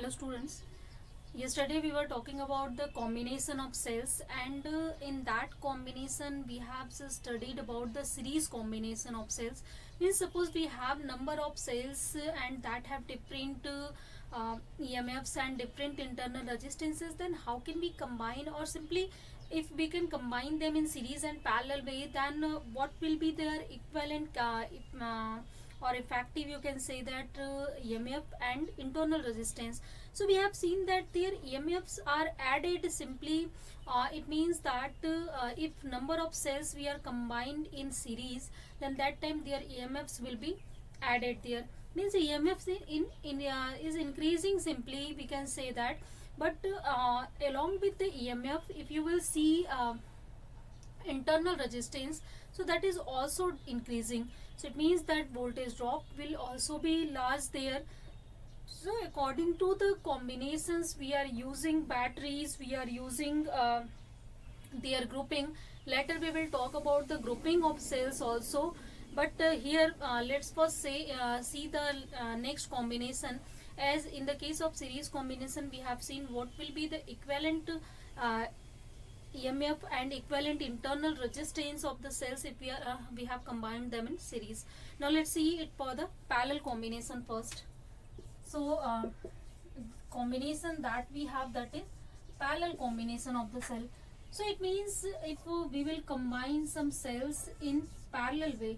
Hello students. Yesterday we were talking about the combination of cells, and in that combination we have studied about the series combination of cells. Means suppose we have number of cells and that have different EMFs and different internal resistances, then how can we combine, or simply if we can combine them in series and parallel way, then what will be their equivalent or effective, you can say that EMF and internal resistance. So we have seen that their EMFs are added simply. It means that if number of cells we are combined in series, then that time their EMFs will be added there. Means EMFs is increasing simply, we can say that. But along with the EMF, if you will see internal resistance, so that is also increasing. So it means that voltage drop will also be large there. So according to the combinations, we are using batteries, we are using their grouping. Later we will talk about the grouping of cells also, but here let's first see the next combination. As in the case of series combination, we have seen what will be the equivalent EMF and equivalent internal resistance of the cells if we have combined them in series. Now let's see it for the parallel combination first. So combination that we have, that is parallel combination of the cell. So it means if we will combine some cells in parallel way.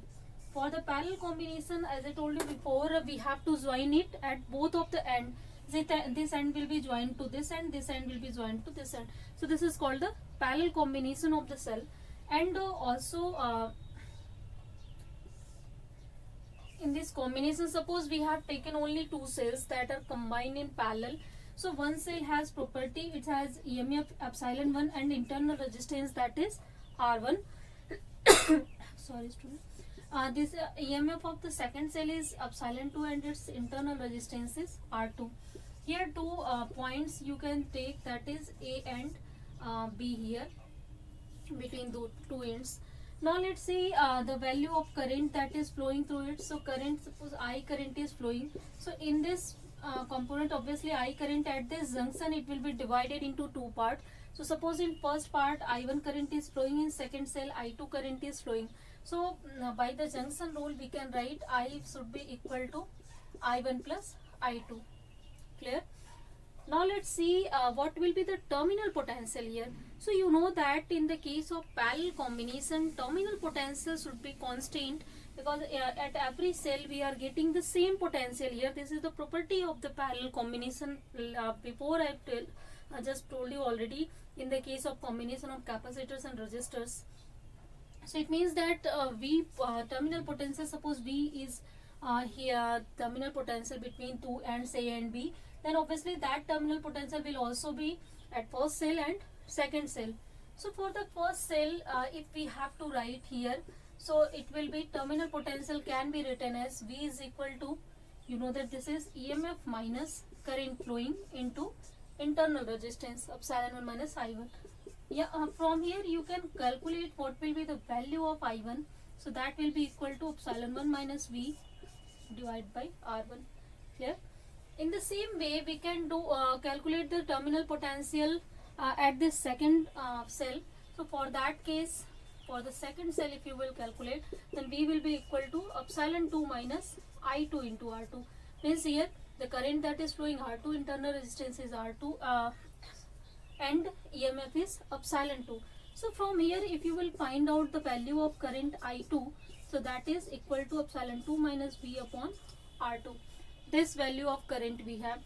For the parallel combination, as I told you before, we have to join it at both of the end. This end will be joined to this end, this end will be joined to this end. So this is called the parallel combination of the cell. And also in this combination, suppose we have taken only two cells that are combined in parallel. So one cell has property, it has EMF epsilon 1 and internal resistance, that is R1. Sorry student. This EMF of the second cell is epsilon 2 and its internal resistance is R2. Here two points you can take, that is A and B here between the two ends. Now let's see the value of current that is flowing through it. So current, suppose I current is flowing. So in this component, obviously I current at this junction, it will be divided into two parts. So suppose in first part I1 current is flowing, in second cell I2 current is flowing. So by the junction rule we can write I should be equal to I1 plus I2. Clear? Now let's see what will be the terminal potential here. So you know that in the case of parallel combination, terminal potential should be constant, because at every cell we are getting the same potential here. This is the property of the parallel combination. Before I just told you already in the case of combination of capacitors and resistors. So it means that terminal potential, suppose V is here terminal potential between two ends A and B, then obviously that terminal potential will also be at first cell and second cell. So for the first cell, if we have to write here, so it will be terminal potential can be written as V is equal to, you know that this is EMF minus current flowing into internal resistance epsilon 1 minus I1. Yeah, from here you can calculate what will be the value of I1. So that will be equal to epsilon 1 minus V divided by R1. Clear? In the same way, we can do calculate the terminal potential at this second cell. So for that case, for the second cell, if you will calculate, then V will be equal to epsilon 2 minus I2 into R2. Means here the current that is flowing R2, internal resistance is R2, and EMF is epsilon 2. So from here, if you will find out the value of current I2, so that is equal to epsilon 2 minus V upon R2. This value of current we have.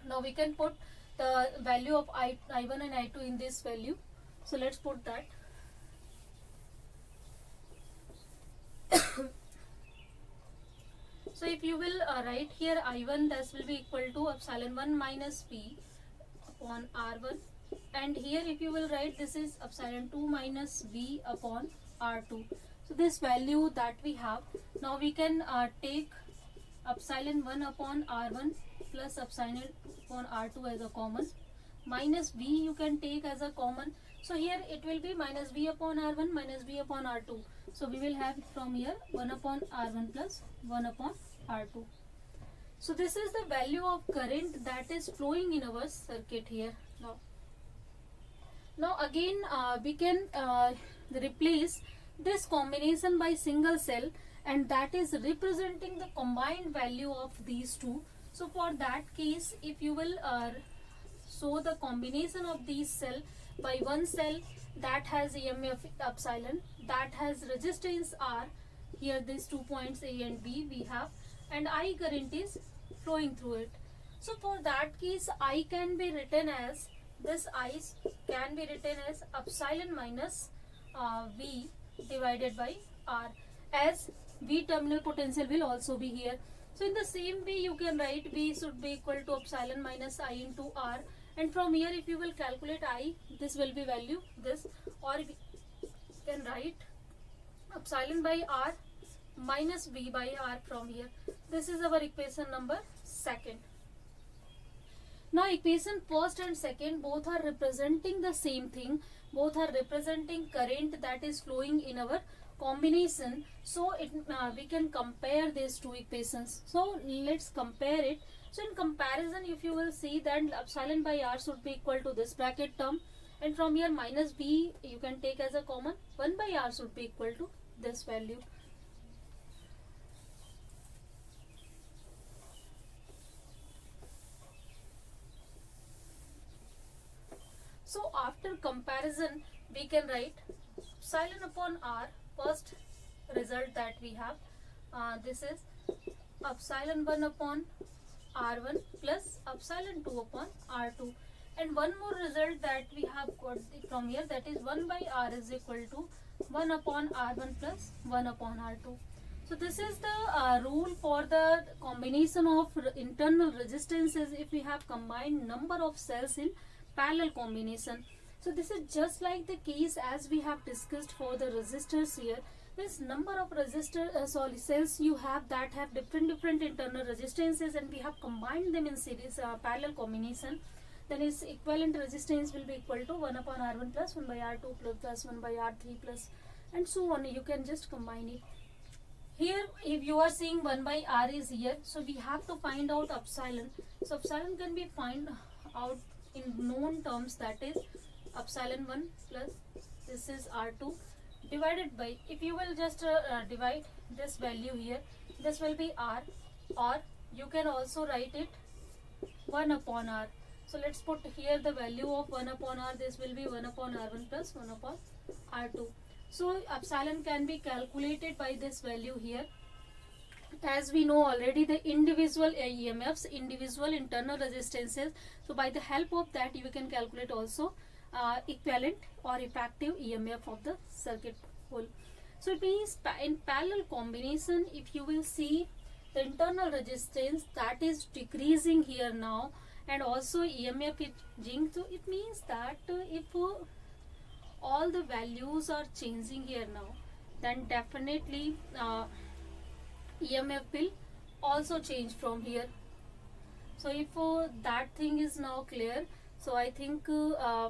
Now we can put the value of I1 and I2 in this value. So let's put that. So if you will write here I1, this will be equal to epsilon 1 minus V upon R1, and here if you will write, this is epsilon 2 minus V upon R2. So this value that we have, now we can take epsilon 1 upon R1 plus epsilon upon R2 as a common, minus V you can take as a common. So here it will be minus V upon R1 minus V upon R2. So we will have from here 1 upon R1 plus 1 upon R2. So this is the value of current that is flowing in our circuit here. Now again we can replace this combination by single cell, and that is representing the combined value of these two. So for that case, if you will show the combination of these cell by one cell that has EMF epsilon, that has resistance R, here these 2 points A and B we have, and I current is flowing through it. So for that case, I can be written as, this I can be written as epsilon minus V divided by R, as V terminal potential will also be here. So in the same way you can write V should be equal to epsilon minus I into R, and from here if you will calculate I, this will be value this, or we can write epsilon by R minus V by R from here. This is our equation number 2nd. Now equation 1st and 2nd both are representing the same thing, both are representing current that is flowing in our combination. So we can compare these two equations. So let's compare it. So in comparison, if you will see that epsilon by R should be equal to this bracket term, and from here minus V you can take as a common, 1 by R should be equal to this value. So after comparison we can write epsilon upon R, first result that we have, this is epsilon 1 upon R1 plus epsilon 2 upon R2, and one more result that we have got from here, that is 1 by R is equal to 1 upon R1 plus 1 upon R2. So this is the rule for the combination of internal resistances if we have combined number of cells in parallel combination. So this is just like the case as we have discussed for the resistors here. This number of cells you have that have different internal resistances, and we have combined them in series parallel combination, then its equivalent resistance will be equal to 1 upon R1 plus 1 by R2 plus 1 by R3 plus, and so on. You can just combine it. Here if you are seeing 1 by R is here, so we have to find out epsilon. So epsilon can be find out in known terms, that is epsilon 1 plus this is R2 divided by, if you will just divide this value here, this will be R, or you can also write it 1 upon R. So let's put here the value of 1 upon R, this will be 1 upon R1 plus 1 upon R2. So epsilon can be calculated by this value here. As we know already, the individual EMFs, individual internal resistances, so by the help of that you can calculate also equivalent or effective EMF of the circuit whole. So it means in parallel combination, if you will see the internal resistance that is decreasing here now, and also EMF is changing, so it means that if all the values are changing here now, then definitely EMF will also change from here. So if that thing is now clear, so I think you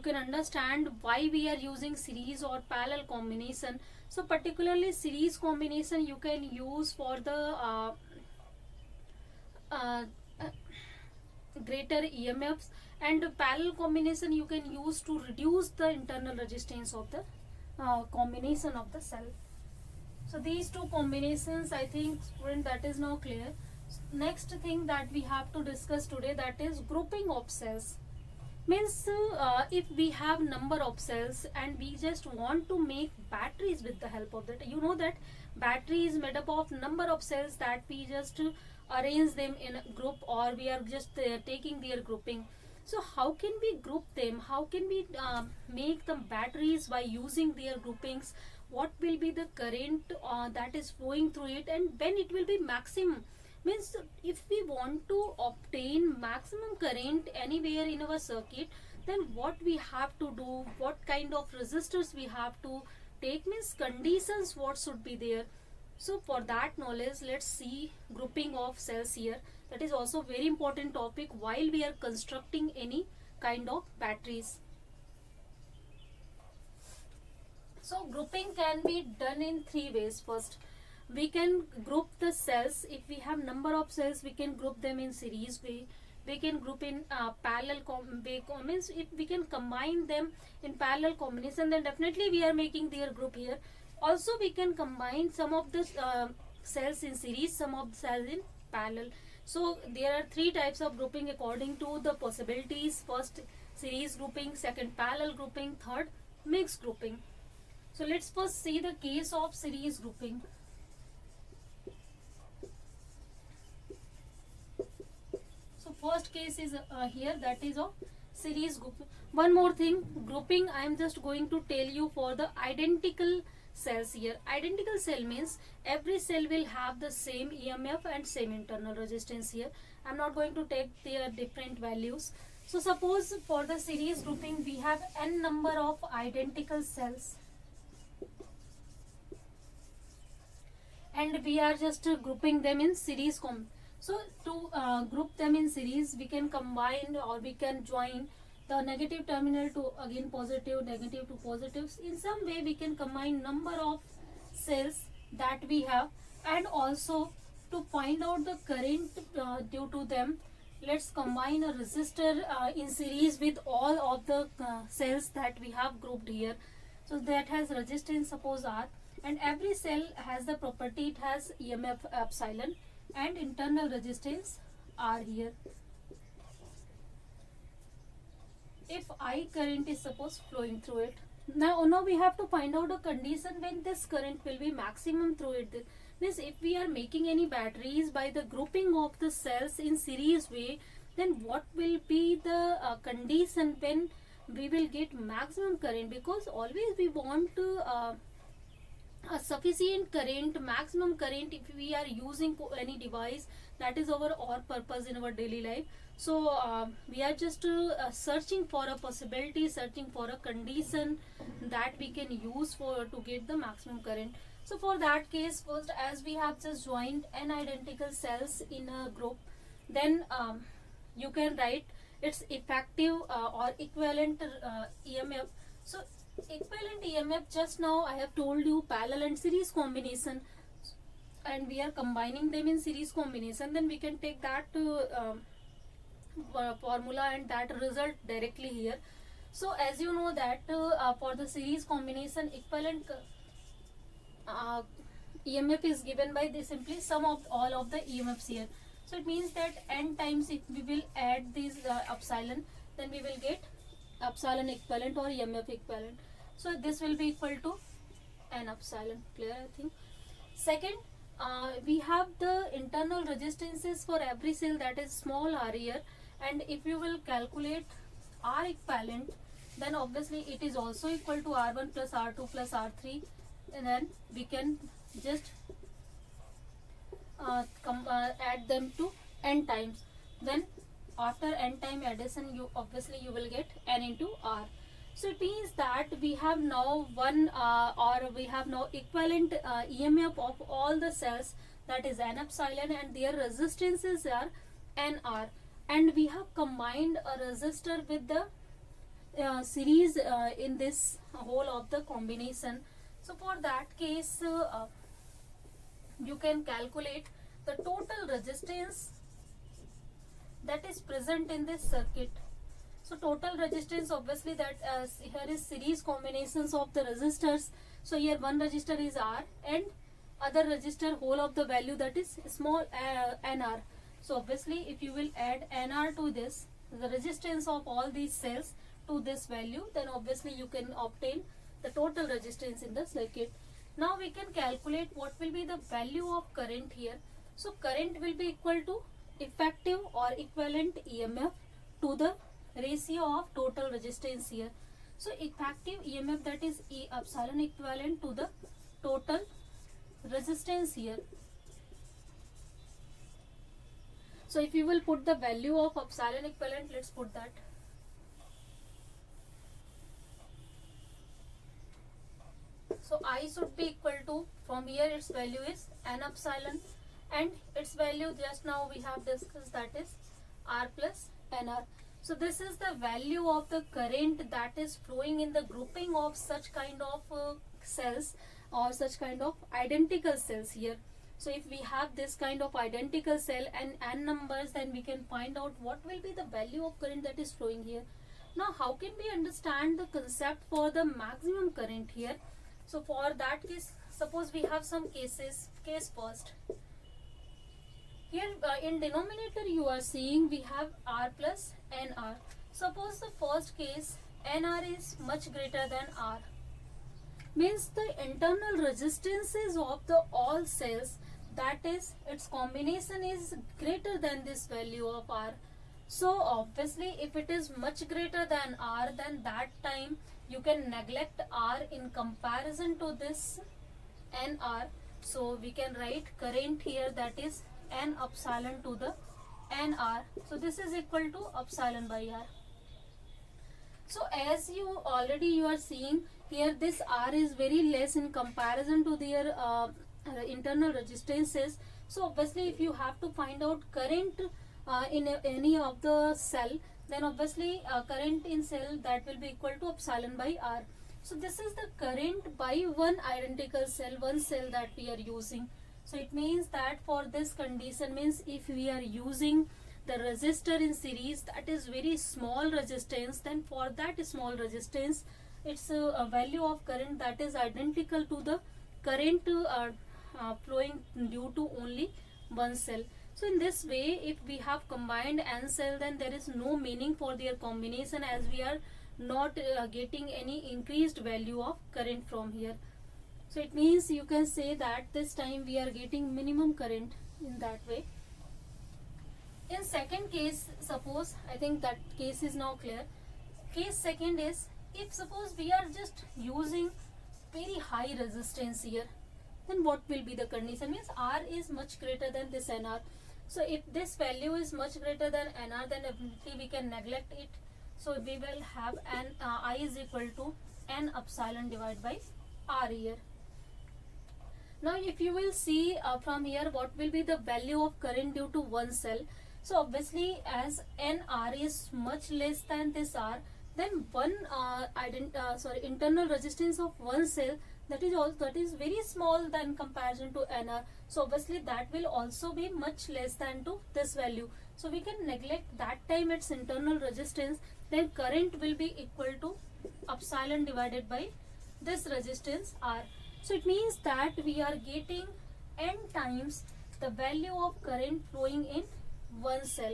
can understand why we are using series or parallel combination. So particularly series combination you can use for the greater EMFs, and parallel combination you can use to reduce the internal resistance of the combination of the cell. So these two combinations, I think student, that is now clear. Next thing that we have to discuss today, that is grouping of cells. Means if we have number of cells and we just want to make batteries with the help of that, you know that battery is made up of number of cells that we just arrange them in a group, or we are just taking their grouping. So how can we group them? How can we make the batteries by using their groupings? What will be the current that is flowing through it, and when it will be maximum? Means if we want to obtain maximum current anywhere in our circuit, then what we have to do, what kind of resistors we have to take, means conditions what should be there. So for that knowledge, let's see grouping of cells here. That is also very important topic while we are constructing any kind of batteries. So grouping can be done in three ways. First, we can group the cells. If we have number of cells, we can group them in series way. We can group in parallel means if we can combine them in parallel combination, then definitely we are making their group here. Also we can combine some of the cells in series, some of the cells in parallel. So there are three types of grouping according to the possibilities. First, series grouping, second, parallel grouping, third, mixed grouping. So let's first see the case of series grouping. So first case is here, that is of series grouping. One more thing, grouping I am just going to tell you for the identical cells here. Identical cell means every cell will have the same EMF and same internal resistance here. I am not going to take their different values. So suppose for the series grouping we have n number of identical cells, and we are just grouping them in series. So to group them in series, we can combine or we can join the negative terminal to again positive, negative to positives. In some way we can combine number of cells that we have, and also to find out the current due to them, let's combine a resistor in series with all of the cells that we have grouped here. So that has resistance, suppose R, and every cell has the property, it has EMF epsilon and internal resistance R here. If I current is suppose flowing through it, now we have to find out a condition when this current will be maximum through it. Means if we are making any batteries by the grouping of the cells in series way, then what will be the condition when we will get maximum current? Because always we want a sufficient current, maximum current, if we are using any device. That is our purpose in our daily life. So we are just searching for a possibility, searching for a condition that we can use for to get the maximum current. So for that case, first, as we have just joined n identical cells in a group, then you can write its effective or equivalent EMF. So equivalent EMF, just now I have told you parallel and series combination, and we are combining them in series combination, then we can take that formula and that result directly here. So as you know that for the series combination, equivalent EMF is given by the simply sum of all of the EMFs here. So it means that n times if we will add this epsilon, then we will get epsilon equivalent or EMF equivalent. So this will be equal to n epsilon. Clear, I think. Second, we have the internal resistances for every cell, that is small r here, and if you will calculate R equivalent, then obviously it is also equal to R1 plus R2 plus R3, and then we can just add them to n times. Then after n time addition, you obviously you will get n into R. So it means that we have now we have now equivalent EMF of all the cells, that is n epsilon, and their resistances are nr, and we have combined a resistor with the series in this whole of the combination. So for that case, you can calculate the total resistance that is present in this circuit. So total resistance, obviously that here is series combinations of the resistors. So here one resistor is R and other resistor whole of the value, that is small nr. So obviously if you will add nr to this, the resistance of all these cells to this value, then obviously you can obtain the total resistance in the circuit. Now we can calculate what will be the value of current here. So current will be equal to effective or equivalent EMF to the ratio of total resistance here. So effective EMF, that is E epsilon equivalent to the total resistance here. So if you will put the value of epsilon equivalent, let's put that. So I should be equal to, from here its value is n epsilon, and its value just now we have discussed, that is R plus nr. So this is the value of the current that is flowing in the grouping of such kind of cells or such kind of identical cells here. So if we have this kind of identical cell and n numbers, then we can find out what will be the value of current that is flowing here. Now how can we understand the concept for the maximum current here? So for that case, suppose we have some cases. Case first. Here in denominator you are seeing we have R plus NR. Suppose the first case NR is much greater than R. Means the internal resistances of the all cells, that is its combination is greater than this value of R. So obviously if it is much greater than R, then that time you can neglect R in comparison to this NR. So we can write current here, that is N epsilon to the NR. So this is equal to epsilon by R. So as you are seeing here, this R is very less in comparison to their internal resistances. So obviously if you have to find out current in any of the cell, then obviously current in cell, that will be equal to epsilon by R. So this is the current by one identical cell, one cell that we are using. So it means that for this condition, means if we are using the resistor in series, that is very small resistance, then for that small resistance, it's a value of current that is identical to the current flowing due to only one cell. So in this way, if we have combined n cell, then there is no meaning for their combination, as we are not getting any increased value of current from here. So it means you can say that this time we are getting minimum current in that way. In second case, suppose, I think that case is now clear. Case second is, if suppose we are just using very high resistance here, then what will be the condition? Means R is much greater than this NR. So if this value is much greater than NR, then definitely we can neglect it. So we will have I is equal to N epsilon divided by R here. Now if you will see from here, what will be the value of current due to one cell? So obviously as NR is much less than this R, then one internal resistance of one cell, that is very small than comparison to NR. So obviously that will also be much less than to this value. So we can neglect that time its internal resistance, then current will be equal to epsilon divided by this resistance R. So it means that we are getting n times the value of current flowing in one cell.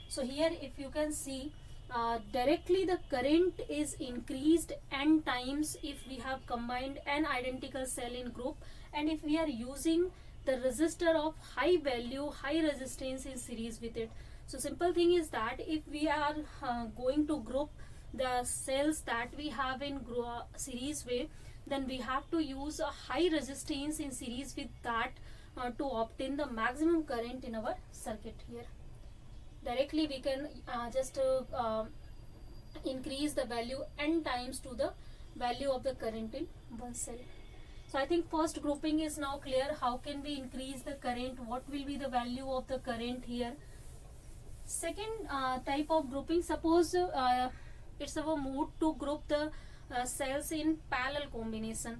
So here if you can see, directly the current is increased n times if we have combined n identical cell in group, and if we are using the resistor of high value, high resistance in series with it. So simple thing is that if we are going to group the cells that we have in series way, then we have to use a high resistance in series with that to obtain the maximum current in our circuit here. Directly we can just increase the value n times to the value of the current in one cell. So I think first grouping is now clear. How can we increase the current? What will be the value of the current here? Second type of grouping, suppose it's our mood to group the cells in parallel combination.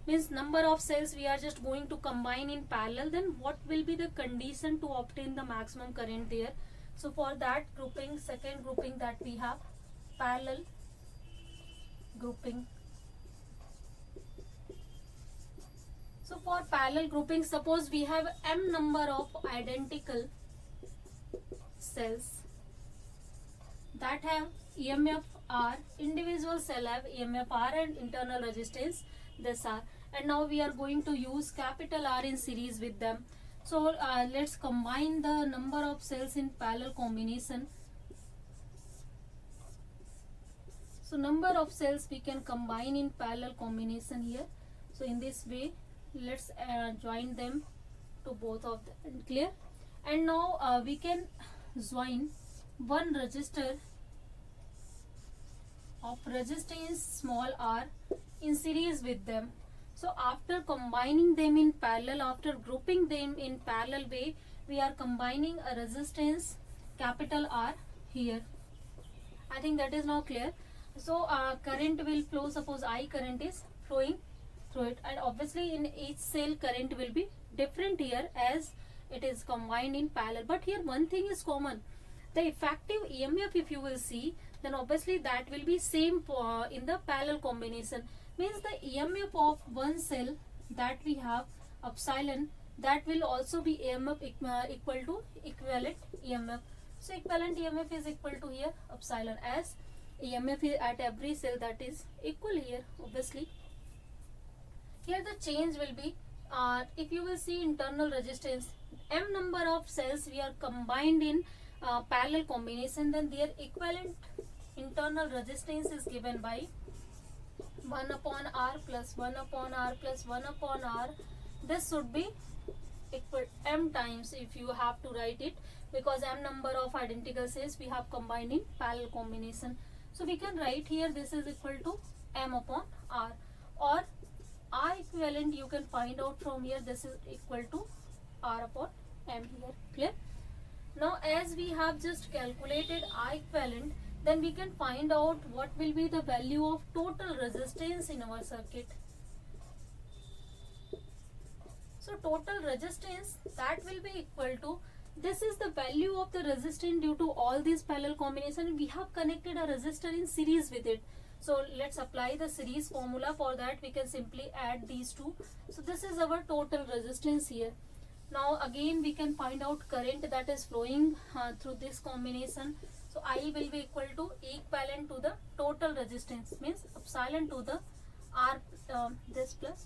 Means number of cells we are just going to combine in parallel, then what will be the condition to obtain the maximum current there? So for that grouping, second grouping that we have, parallel grouping. So for parallel grouping, suppose we have m number of identical cells that have EMF R, individual cell have EMF R and internal resistance this R, and now we are going to use capital R in series with them. So let's combine the number of cells in parallel combination. So number of cells we can combine in parallel combination here. So in this way, let's join them to both of them. Clear? And now we can join one resistor of resistance small r in series with them. So after combining them in parallel, after grouping them in parallel way, we are combining a resistance capital R here. I think that is now clear. So current will flow, suppose I current is flowing through it, and obviously in each cell current will be different here as it is combined in parallel. But here one thing is common, the effective EMF, if you will see, then obviously that will be same in the parallel combination. Means the EMF of one cell that we have epsilon, that will also be EMF equal to equivalent EMF. So equivalent EMF is equal to here epsilon, as EMF is at every cell that is equal here. Obviously here the change will be, if you will see internal resistance, m number of cells we are combined in parallel combination, then their equivalent internal resistance is given by 1 upon r plus 1 upon r plus 1 upon r. This should be equal m times, if you have to write it, because m number of identical cells we have combined in parallel combination. So we can write here this is equal to m upon r, or r equivalent you can find out from here, this is equal to r upon m here. Clear? Now as we have just calculated R equivalent, then we can find out what will be the value of total resistance in our circuit. So total resistance, that will be equal to, this is the value of the resistance due to all these parallel combination. We have connected a resistor in series with it. So let's apply the series formula. For that we can simply add these two. So this is our total resistance here. Now again we can find out current that is flowing through this combination. So I will be equal to equivalent to the total resistance, means epsilon to the R, this plus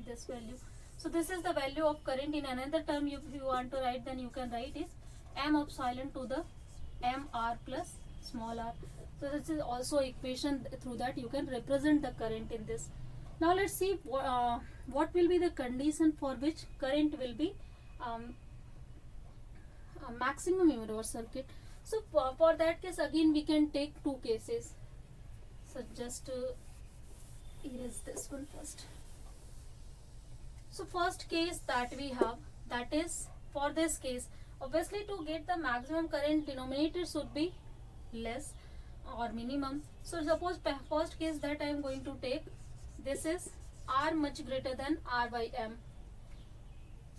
this value. So this is the value of current. In another term, if you want to write, then you can write is m epsilon to the mr plus small r. So this is also equation, through that you can represent the current in this. Now let's see what will be the condition for which current will be maximum in our circuit. So for that case again we can take two cases. So just erase this one first. So first case that we have, that is, for this case, obviously to get the maximum current, denominator should be less or minimum. So suppose first case that I am going to take, this is R much greater than R by M.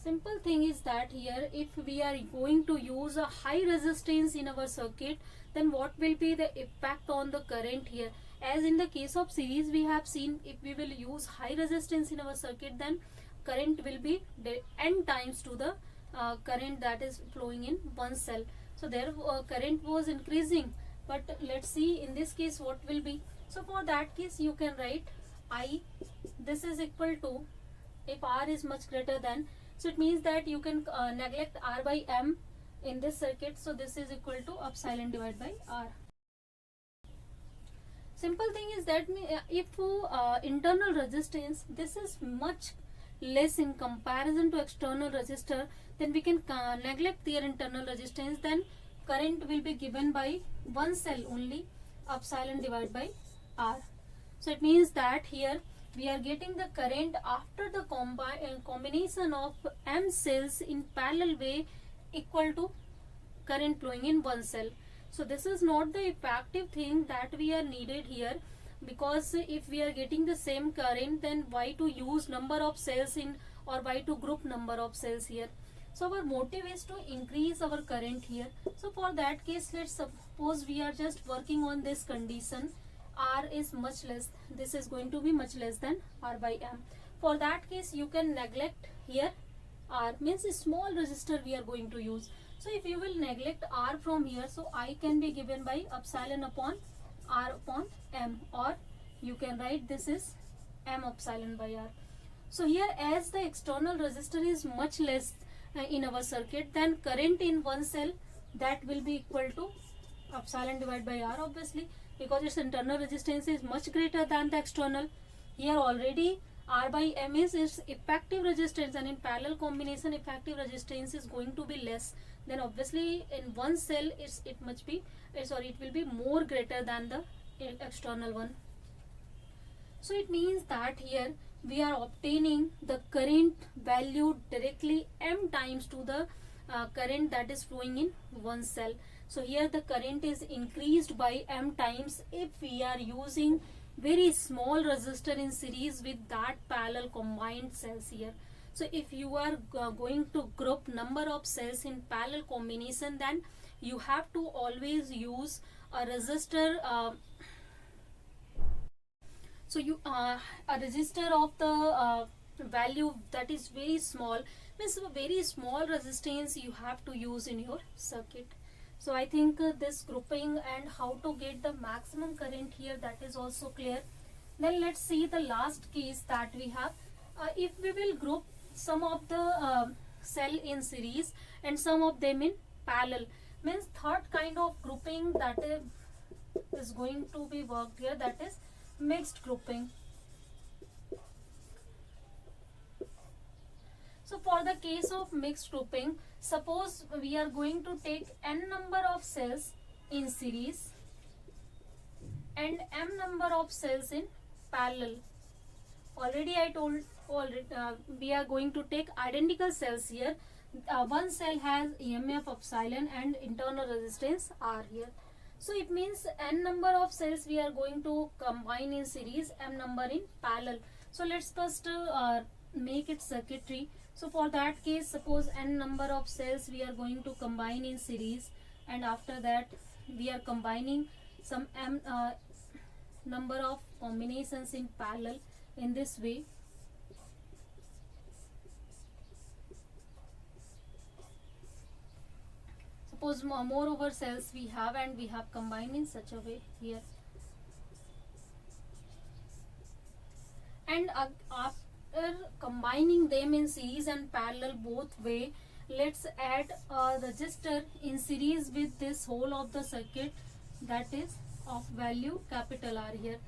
Simple thing is that here if we are going to use a high resistance in our circuit, then what will be the impact on the current here? As in the case of series, we have seen if we will use high resistance in our circuit, then current will be n times to the current that is flowing in one cell. So there current was increasing, but let's see in this case what will be. So for that case you can write I, this is equal to, if R is much greater than, so it means that you can neglect R by M in this circuit. So this is equal to epsilon divided by R. Simple thing is that if internal resistance, this is much less in comparison to external resistor, then we can neglect their internal resistance, then current will be given by one cell only, epsilon divided by R. So it means that here we are getting the current after the combination of m cells in parallel way equal to current flowing in one cell. So this is not the effective thing that we are needed here, because if we are getting the same current, then why to use number of cells in, or why to group number of cells here. So our motive is to increase our current here. So for that case, let's suppose we are just working on this condition, R is much less, this is going to be much less than R by M. For that case you can neglect here R, means a small resistor we are going to use. So if you will neglect R from here, so I can be given by epsilon upon R upon M, or you can write this is M epsilon by R. So here as the external resistor is much less in our circuit, then current in one cell, that will be equal to epsilon divided by R, obviously, because its internal resistance is much greater than the external. Here already R by M is its effective resistance, and in parallel combination effective resistance is going to be less. Then obviously in one cell it will be more greater than the external one. So it means that here we are obtaining the current value directly m times to the current that is flowing in one cell. So here the current is increased by m times if we are using very small resistor in series with that parallel combined cells here. So if you are going to group number of cells in parallel combination, then you have to always use a resistor. So you a resistor of the value that is very small, means a very small resistance you have to use in your circuit. So I think this grouping and how to get the maximum current here, that is also clear. Then let's see the last case that we have. If we will group some of the cell in series and some of them in parallel, means third kind of grouping that is going to be worked here, that is mixed grouping. So for the case of mixed grouping, suppose we are going to take n number of cells in series and m number of cells in parallel. Already I told we are going to take identical cells here. One cell has EMF epsilon and internal resistance R here. So it means n number of cells we are going to combine in series, m number in parallel. So let's first make it circuitry. So for that case, suppose n number of cells we are going to combine in series, and after that we are combining some m number of combinations in parallel in this way. Suppose moreover cells we have and we have combined in such a way here. And after combining them in series and parallel both way, let's add a resistor in series with this whole of the circuit, that is of value capital R here.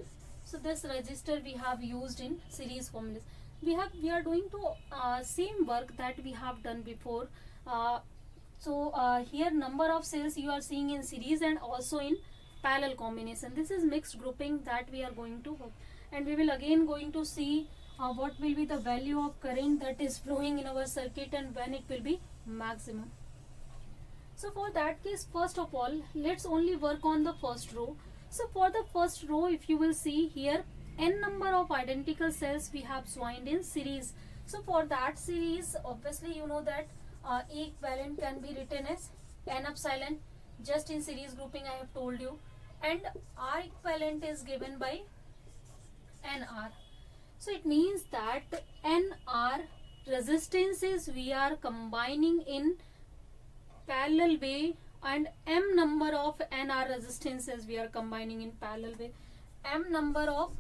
So this resistor we have used in series combination. We are doing to same work that we have done before. Here number of cells you are seeing in series and also in parallel combination. This is mixed grouping that we are going to work, and we will again going to see what will be the value of current that is flowing in our circuit and when it will be maximum. So for that case, first of all, let's only work on the first row. So for the first row, if you will see here, n number of identical cells we have joined in series. So for that series, obviously you know that E equivalent can be written as n epsilon, just in series grouping I have told you, and R equivalent is given by nr. So it means that nr resistances we are combining in parallel way, and m number of nr resistances we are combining in parallel way. M number of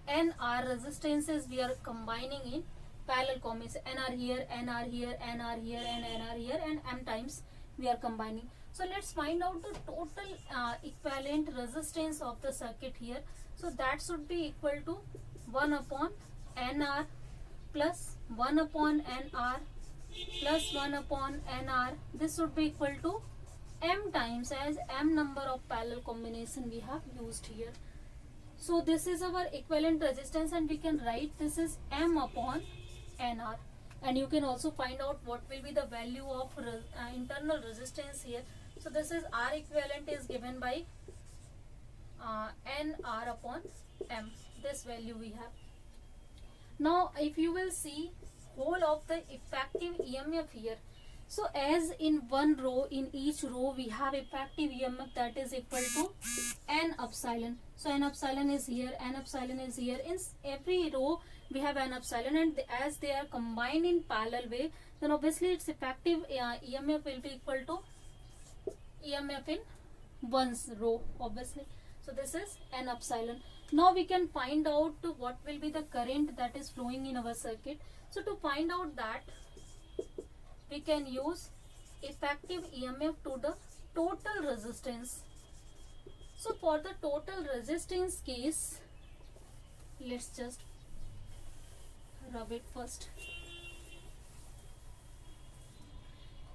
nr resistances we are combining in parallel combination. Nr here, nr here, nr here, and nr here, and m times we are combining. So let's find out the total equivalent resistance of the circuit here. So that should be equal to 1 upon nr plus 1 upon nr plus 1 upon nr. This should be equal to m times as m number of parallel combination we have used here. So this is our equivalent resistance, and we can write this is m upon nr. And you can also find out what will be the value of internal resistance here. So this is R equivalent is given by nr upon m. This value we have. Now if you will see whole of the effective EMF here. So as in one row, in each row we have effective EMF that is equal to n epsilon. So n epsilon is here, n epsilon is here. In every row we have n epsilon, and as they are combined in parallel way, then obviously its effective EMF will be equal to EMF in one row, obviously. So this is n epsilon. Now we can find out what will be the current that is flowing in our circuit. So to find out that, we can use effective EMF to the total resistance. So for the total resistance case, let's just rub it first.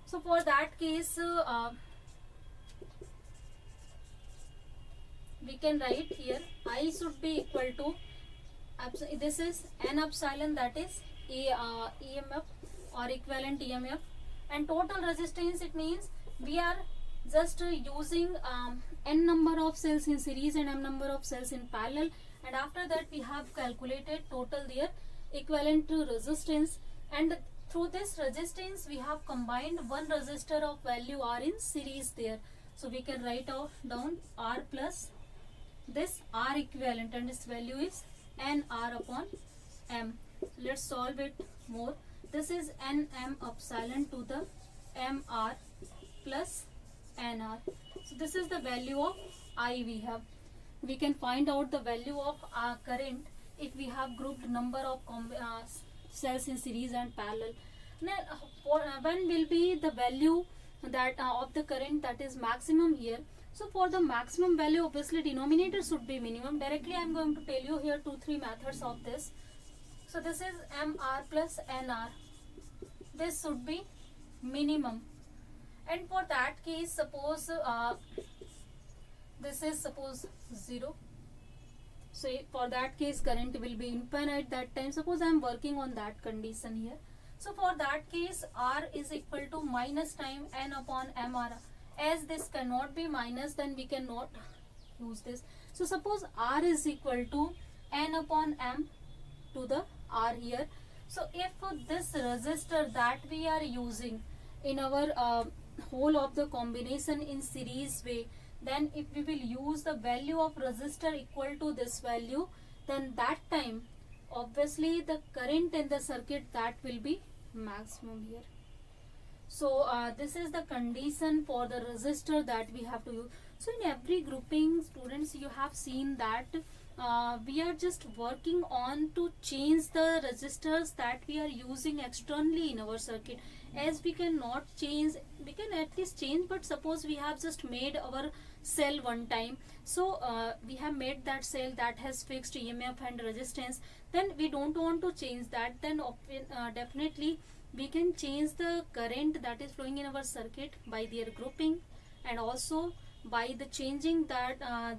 So for that case, we can write here I should be equal to, this is n epsilon, that is EMF or equivalent EMF, and total resistance, it means we are just using n number of cells in series and m number of cells in parallel, and after that we have calculated total their equivalent to resistance, and through this resistance we have combined one resistor of value R in series there. So we can write off down R plus this R equivalent, and its value is NR upon M. Let's solve it more. This is NM epsilon to the MR plus NR. So this is the value of I we have. We can find out the value of our current if we have grouped number of cells in series and parallel. Now, when will be the value that of the current that is maximum here? So for the maximum value, obviously denominator should be minimum. Directly I am going to tell you here 2-3 methods of this. So this is MR plus NR. This should be minimum, and for that case, suppose this is suppose 0. So for that case current will be infinite that time. Suppose I am working on that condition here. So for that case R is equal to minus time N upon MR. As this cannot be minus, then we cannot use this. So suppose R is equal to N upon M to the R here. So if this resistor that we are using in our whole of the combination in series way, then if we will use the value of resistor equal to this value, then that time obviously the current in the circuit that will be maximum here. So this is the condition for the resistor that we have to use. So in every grouping, students, you have seen that we are just working on to change the resistors that we are using externally in our circuit. As we cannot change, we can at least change, but suppose we have just made our cell one time. So we have made that cell that has fixed EMF and resistance, then we don't want to change that. Then definitely we can change the current that is flowing in our circuit by their grouping, and also by the changing that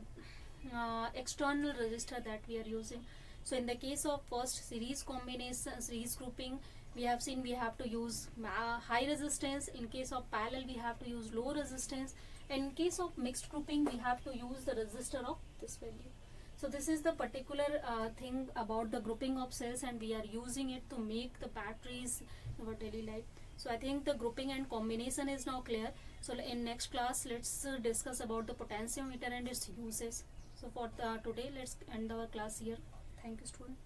external resistor that we are using. So in the case of first series combination, series grouping, we have seen we have to use high resistance. In case of parallel, we have to use low resistance. And in case of mixed grouping, we have to use the resistor of this value. So this is the particular thing about the grouping of cells, and we are using it to make the batteries in our daily life. So I think the grouping and combination is now clear. So in next class, let's discuss about the potentiometer and its uses. So for today, let's end our class here. Thank you, student.